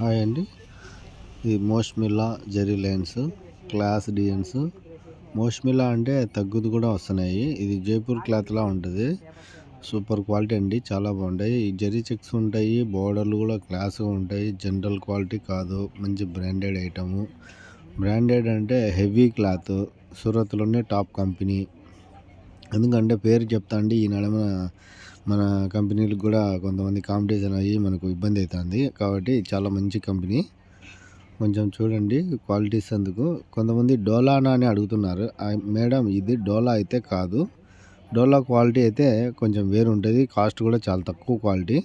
Hi అండి. ఇది మోష్మిల్లా zari lines class designs. మోష్మిల్లా అంటే తగ్గుదు కూడా వస్తున్నాయి. ఇది జైపూర్ క్లాత్లా ఉంటుంది. సూపర్ క్వాలిటీ అండి, చాలా బాగుంటాయి. ఈ జెరీ చెక్స్ ఉంటాయి, బోర్డర్లు కూడా క్లాస్గా ఉంటాయి. జనరల్ క్వాలిటీ కాదు, మంచి బ్రాండెడ్ ఐటము. బ్రాండెడ్ అంటే హెవీ క్లాత్, సూరత్లోనే టాప్ కంపెనీ. ఎందుకంటే పేరు చెప్తా అండి, ఈ నడమ మన కంపెనీలకు కూడా కొంతమంది కాంపిటీషన్ అయ్యి మనకు ఇబ్బంది అవుతుంది. కాబట్టి చాలా మంచి కంపెనీ. కొంచెం చూడండి క్వాలిటీస్. అందుకు కొంతమంది డోలానా అని అడుగుతున్నారు. మేడం, ఇది డోలా అయితే కాదు. డోలా క్వాలిటీ అయితే కొంచెం వేరు ఉంటుంది. కాస్ట్ కూడా చాలా తక్కువ క్వాలిటీ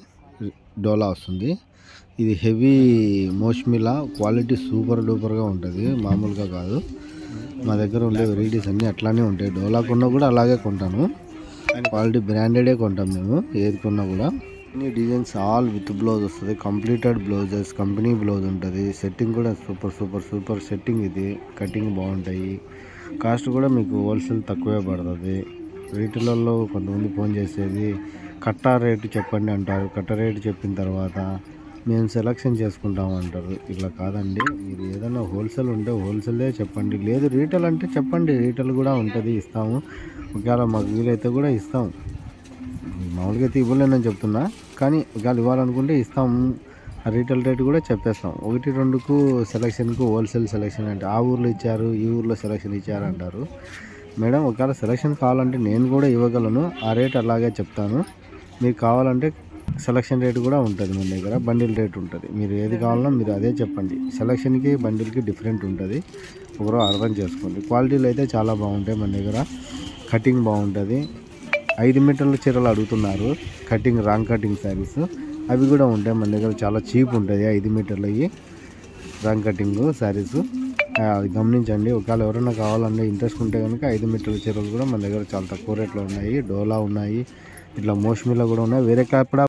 డోలా వస్తుంది. ఇది హెవీ మోష్మిలా క్వాలిటీ సూపర్ డూపర్గా ఉంటుంది, మామూలుగా కాదు. మా దగ్గర ఉండే వెరైటీస్ అన్నీ అట్లానే ఉంటాయి. డోలా కొన్నా కూడా అలాగే కొంటాను. క్వాలిటీ బ్రాండెడే కొంటాం మేము, ఏది కొన్నా కూడా. అన్ని డిజైన్స్ ఆల్ విత్ బ్లౌజ్ వస్తుంది. కంప్లీటెడ్ బ్లౌజెస్, కంపెనీ బ్లౌజ్ ఉంటుంది. సెట్టింగ్ కూడా సూపర్ సూపర్ సూపర్ సెట్టింగ్. ఇది కటింగ్ బాగుంటాయి. కాస్ట్ కూడా మీకు హోల్సేల్ తక్కువే పడుతుంది. రీటైలర్లో కొంతమంది ఫోన్ చేసేది కట్టా రేటు చెప్పండి అంటారు. కట్ట రేటు చెప్పిన తర్వాత మేము సెలెక్షన్ చేసుకుంటాం అంటారు. ఇట్లా కాదండి, మీరు ఏదైనా హోల్సేల్ ఉంటే హోల్సేలే చెప్పండి. లేదు రీటైల్ అంటే చెప్పండి, రీటైల్ కూడా ఉంటుంది, ఇస్తాము. ఒకవేళ మాకు వీలైతే కూడా ఇస్తాం. మామూలుగా అయితే ఇవ్వలేనని చెప్తున్నా, కానీ ఒకవేళ ఇవ్వాలనుకుంటే ఇస్తాము. ఆ రీటైల్ రేట్ కూడా చెప్పేస్తాం. 1-2కు సెలక్షన్కు హోల్సేల్ సెలక్షన్ అంటే ఆ ఊర్లో ఇచ్చారు, ఈ ఊర్లో సెలక్షన్ ఇచ్చారు అంటారు. మేడం, ఒకవేళ సెలక్షన్ కావాలంటే నేను కూడా ఇవ్వగలను. ఆ రేట్ అలాగే చెప్తాను. మీకు కావాలంటే సెలక్షన్ రేట్ కూడా ఉంటుంది మన దగ్గర. బండిల్ రేట్ ఉంటుంది. మీరు ఏది కావాలన్నా మీరు అదే చెప్పండి. సెలక్షన్కి బండిల్కి డిఫరెంట్ ఉంటుంది. ఒకరు అర్థం చేసుకోండి. క్వాలిటీలు అయితే చాలా బాగుంటాయి మన దగ్గర. కటింగ్ బాగుంటుంది. 5 మీటర్ల చీరలు అడుగుతున్నారు, కటింగ్ రాంగ్ కటింగ్ శారీస్. అవి కూడా ఉంటాయి మన దగ్గర. చాలా చీప్ ఉంటుంది 5 మీటర్లవి రాంగ్ కటింగ్ శారీస్. గమనించండి. ఒకవేళ ఎవరైనా కావాలంటే ఇంట్రెస్ట్ ఉంటే కనుక 5 మీటర్ల చీరలు కూడా మన దగ్గర చాలా తక్కువ రేట్లో ఉన్నాయి. డోలా ఉన్నాయి, ఇట్లా మోష్మిలా కూడా ఉన్నాయి. వేరే కాడ